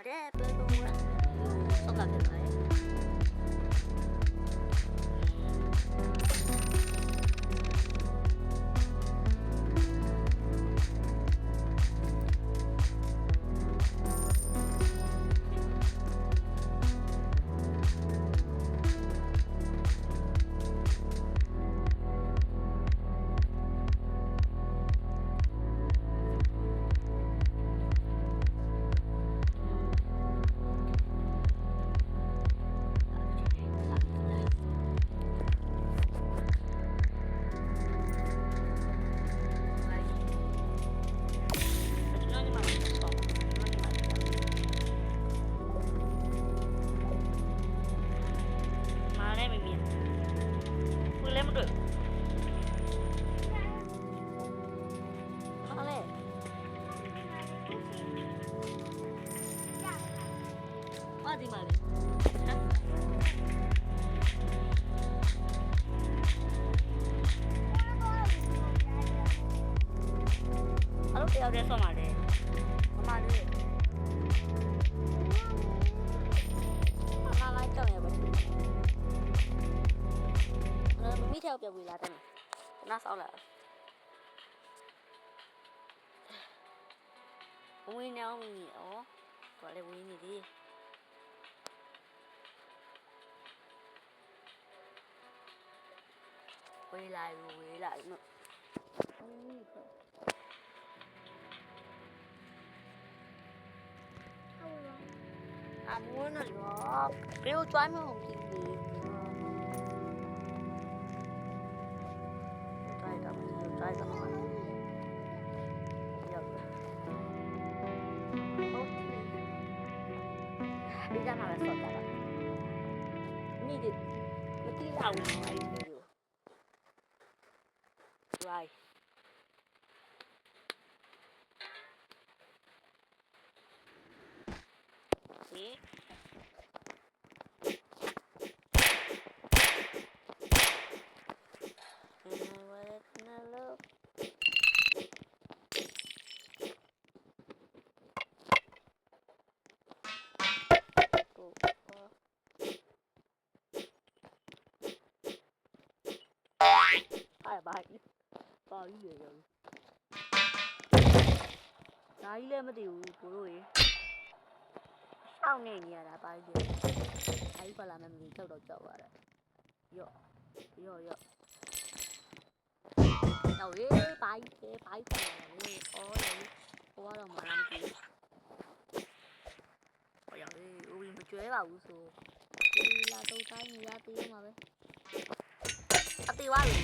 ရတယ်ဘယ်လိုလဲဆောက်ကတယ်ဒီမှာလေအဲ့လိုတယောက်တည်းဆော့မှာလေမမလေးမလိုက်ကြောက်ရပါဘူးမမီးထောက်ပြပြီးလာတယ်နားဆောက်လာဝင်းနေအောင်မီးဩတော်လေဝင်းနေသေးဝေးလာနော်အမွန်းနော်ဘယ်လိုကြွိုင်းမအောင်ကြည့်လေတိုင်းတော့တိုင်းတော့ရောက်ဟုတ်ဒီကြမှာဆော့တာမိဒီမတိလာဘူးအဲ့ဒီလို right see bye bye ပါကြီးရရောဒါကြီးလည်းမသိဘူးကိုတို့ရေရှောင်းနေနေရတာပါကြီးအဲ့ပါလာမယ်မသိကြောက်တော့ကြောက်ရတယ်ရော့တော့ရေပါကြီးပါလာလေအော်လေဟိုကတော့မလာမသိဟိုရောက်လေဦးမကျွဲပါဘူးဆိုဒီလာတော့တိုင်းနေရသေးမှာပဲအသေးပါလေ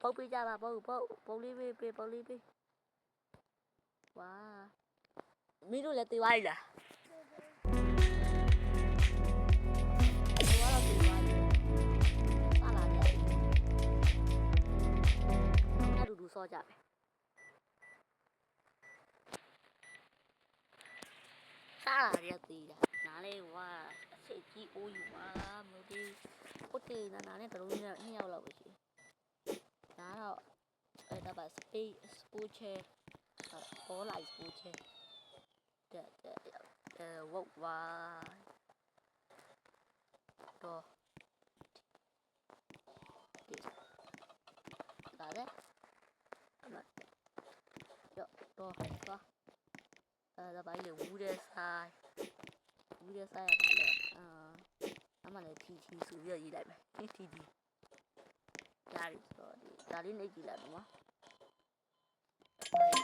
ပုတ်ပေးကြပါပုတ်လေးပေးဝါမင်းတို့လည်းတေးသွားပြီလားတူတူဆော့ကြပဲစားလာရသေးတာနားလေးဝါအစိတ်ကြီးအိုးယူပါမလို့ဒီကိုတေးနားနဲ့တလုံးနဲ့2ယောက်လောက်ပဲရှိဒါတော့အဲ့ဒါပါ space sport chair all like sport chair တဲ့ဝတ်ဝါတော့ဒီဒါလေအမရောတော့ဒါပါလေဝူးတဲ့ဆိုင်ရပါလေအမလည်းထီဆိုပြီးရေးလိုက်မယ်ထီဒါလေးဆိုဒါလေးနေကြည့်လိုက်နော်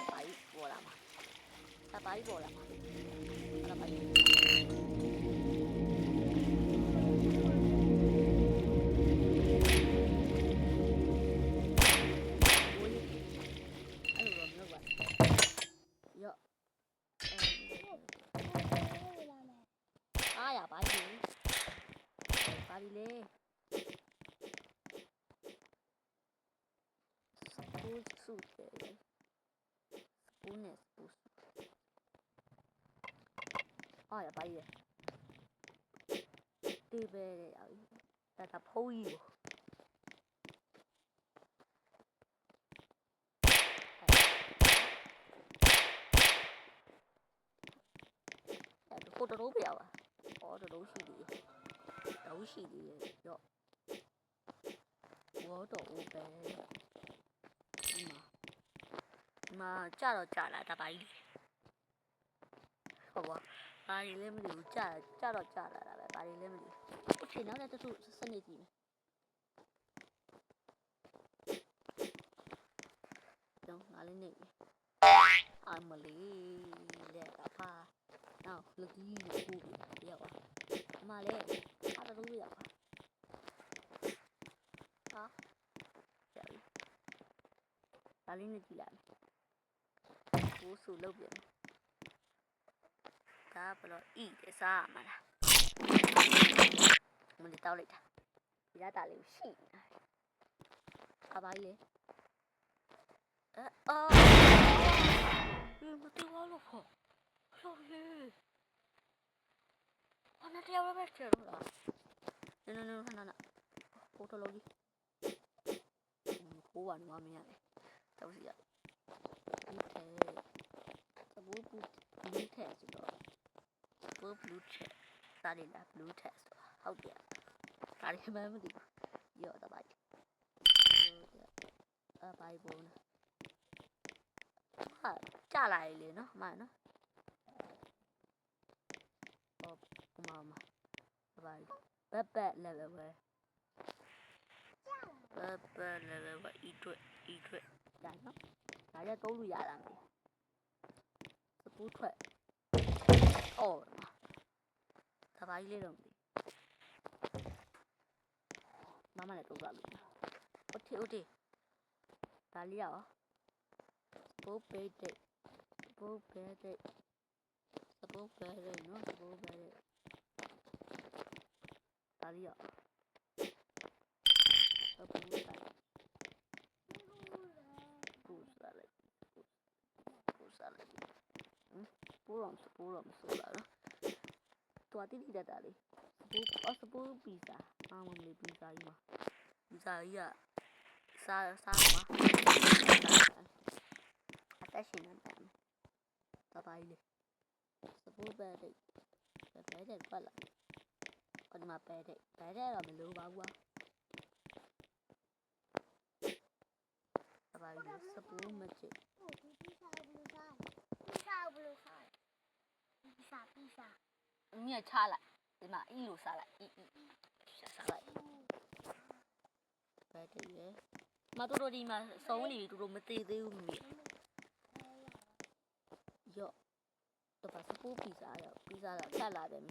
ဘာကြီးပေါ်လာမှာအဲ့ဘာကြီးပေါ်လာမှာအဲ့ဘာကြီးအဲ့လိုမျိုးပါရော့အားရပါကြီးပါပြီလေစုတယ်ဘူးနဲ့ဘူးအားရပါရဲ့ဒီပဲရပြီဒါဖုံးကြီးကို တရိုးပြပါအော်တရိုးရှိသေးတယ်တရိုးရှိသေးတယ်ရော့ဝါတော့အိုးပဲဒီမှာကြတော့ကြလာတပိုင်းဟုတ်ပါဘာတွေလဲမသိဘူးကြတော့ကြလာတာပဲဘာတွေလဲမသိဘူးโอเคနောက်လည်းတချို့စနစ်ကြည့်မယ်တော့ငါလေးနေအမလေးလက်ပါနောက်လူကြီးကိုပြရောက်ပါအမလေးအားတလို့ရောက်ပါဟာကြာပြီဒါလေးနဲ့ကြည့်လိုက်ကိုဆူလုပ်ပြန်ဒါဘလို့ဤတစားမလားမလေးတောက်လိုက်တာဒီရတာလေးရှိနေတာအပိုင်းလေအော်ဒီမတူလို့ခေါ်ဆော်လေဘာနဲ့တရားပဲချေလို့လားနော်ဟိုတလုံးကြီးကိုကနွားမရတယ်တောက်စီရဒီထဲသဘောပူဒီထဲဆိုတော့ဘောဘလူးထဲဒါလေးလားဘလူးထဲဆိုဟုတ်တယ်ဒါလေးမှမသိဘူးရော့တော့ပါအပိုင်းပုံဟာကြလာရလေနော်မနော်ဟောမအပိုင်းဘက်လည်းပဲဘက်လည်းပဲဤထွက်ဒါနော်ဒါရသုံးလို့ရတာမယ်စပူးထွက်အော်တပိုင်းလေးတော့မသိမမလည်းတော့ကြလို့โอเคဒါလေးရောဘိုးပေးတဲ့စပူးပဲတဲ့နော်စပူးပဲတဲ့ဒါလေးရောစပူးလိုက်ပူစားလိုက်ပူတော့ဆိုတာနော်တွားတိတိတတ်တာလေးစပူးပီဇာအားမလေးပီဇာကြီးကစားမှာအသက်ရှင်နေတာတပိုင်းလေးစပူးပဲတဲ့ပတ်လာဒီမှာပဲတဲ့တော့မလိုပါဘူးတပိုင်းလေးစပူးမချစ်အမြချလိုက်ဒီမှာအီလိုစားလိုက်စားလိုက်ပဲတဲ့ရမတို့ဒီမှာစုံနေပြီတို့မသေးသေးဘူးမြေရော့တော့ပါစပူးပီဇာတော့ပီဇာတော့ဆက်လာတယ်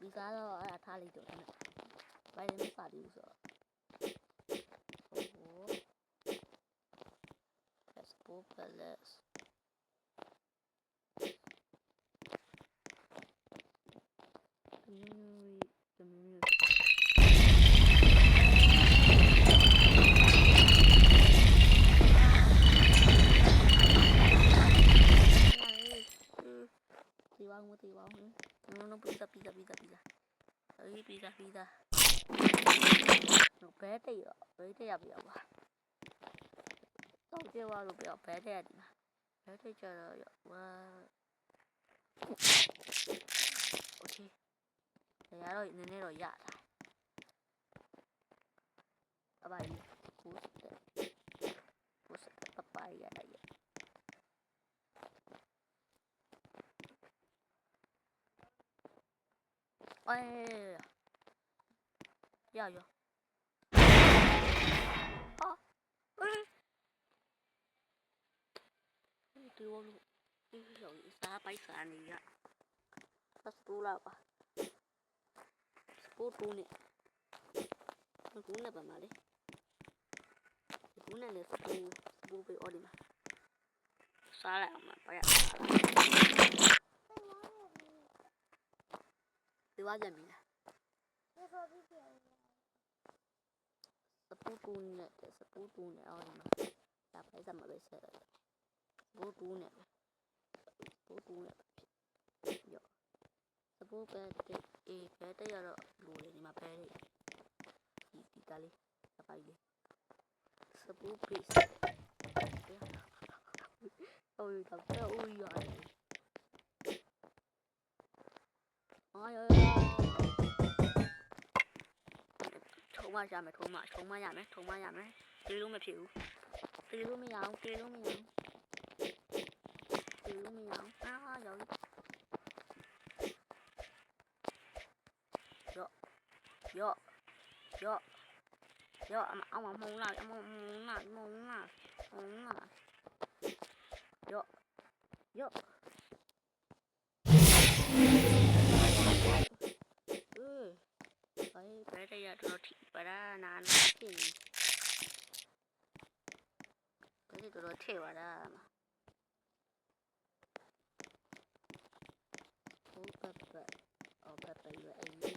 ပီဇာတော့အဲ့ဒါထားလိုက်တော့အဲ့ဘာလဲမပါဘူးဆိုတော့စပူးပလက်no pizza ahí pizza no vete ya veo todo lleva lo veo vete ya yo ok ya rồi nên rồi dạ bye papaya đây ôi dạ dạ tiêu luôn rồi xa bay xa này ạ sắp tu là ba sắp tu nè nó cũng là bà mà đấy cũng là sắp tu về ở đi mà xa lại mà phải xa lại từ bao giờ mình sắp tu nè ở đi mà là phải ra mà bây giờ sắp tu nè yo sắp bé bé tới giờ rồi lùi đi mà bé đi đi ta đi ta phải đi sắp bé ôi thật ra ui giời မရမယ်ထုံးမရမယ်ပြေးလို့မဖြစ်ဘူးပြေးလို့မရအောင်အာရောက်ပြီရော့အောင်မုံလာရော့ไปได้ยาตัวที่ไปได้นานที่ไปได้ตัวเทวดามาโอ้เป๊ะเอาเป๊ะอยู่ไอ้เนี่ย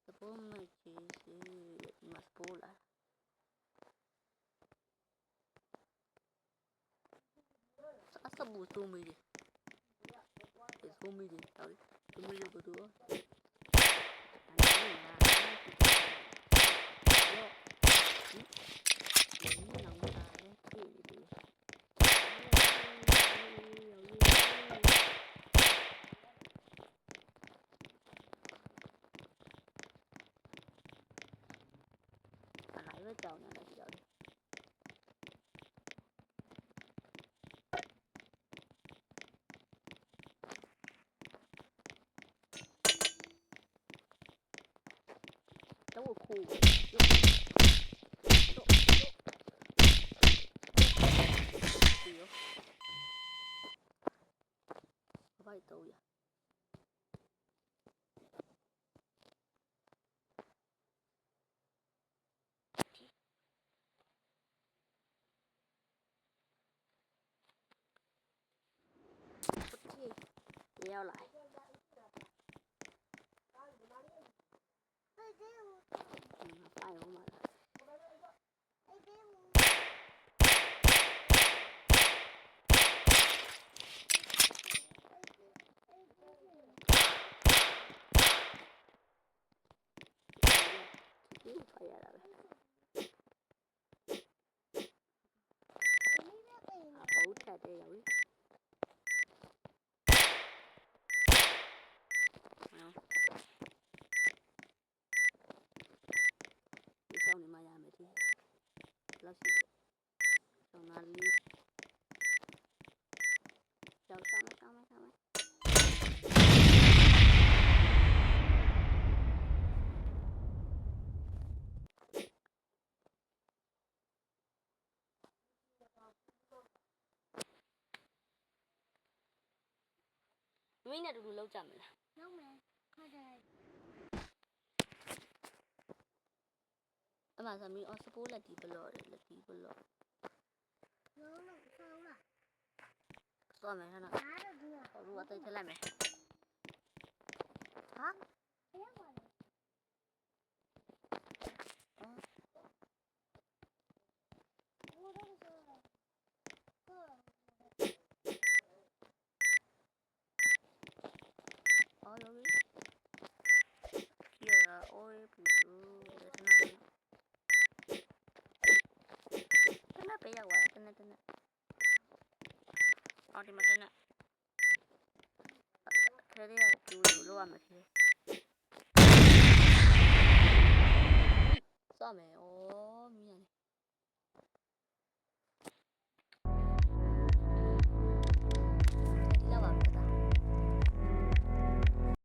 สปูไม่จีสิมาสปูละสบู่ซูมิดิซูมิดิเอาซูมิดิกูดูอันนี้นะโยนี่น้องตาเนี่ยที่ดิอะไรก็เจ้าเนี่ยนะเจ้า都酷，快走呀！不要来。拜我妈了。快点来呗。保车的有。你妈呀，没听，老师，上哪里？上来。你那都老ကြမလားလုံးမယ်ခါကြလိုက်အမသမီးအော်စပိုးလက်တီဘလော့လက်တီဘလော့လုံးလုံးဆောင်းလားစောမယ်ဟဲ့နော်အားတော့ဒီတော့လူအသိထလိုက်မယ်ဟာဘယ်မှာလဲပေးရပါတနအော်ဒီမှာတနခဲရကျူလို့ရမှာဖြစ်စောမယ်ဩ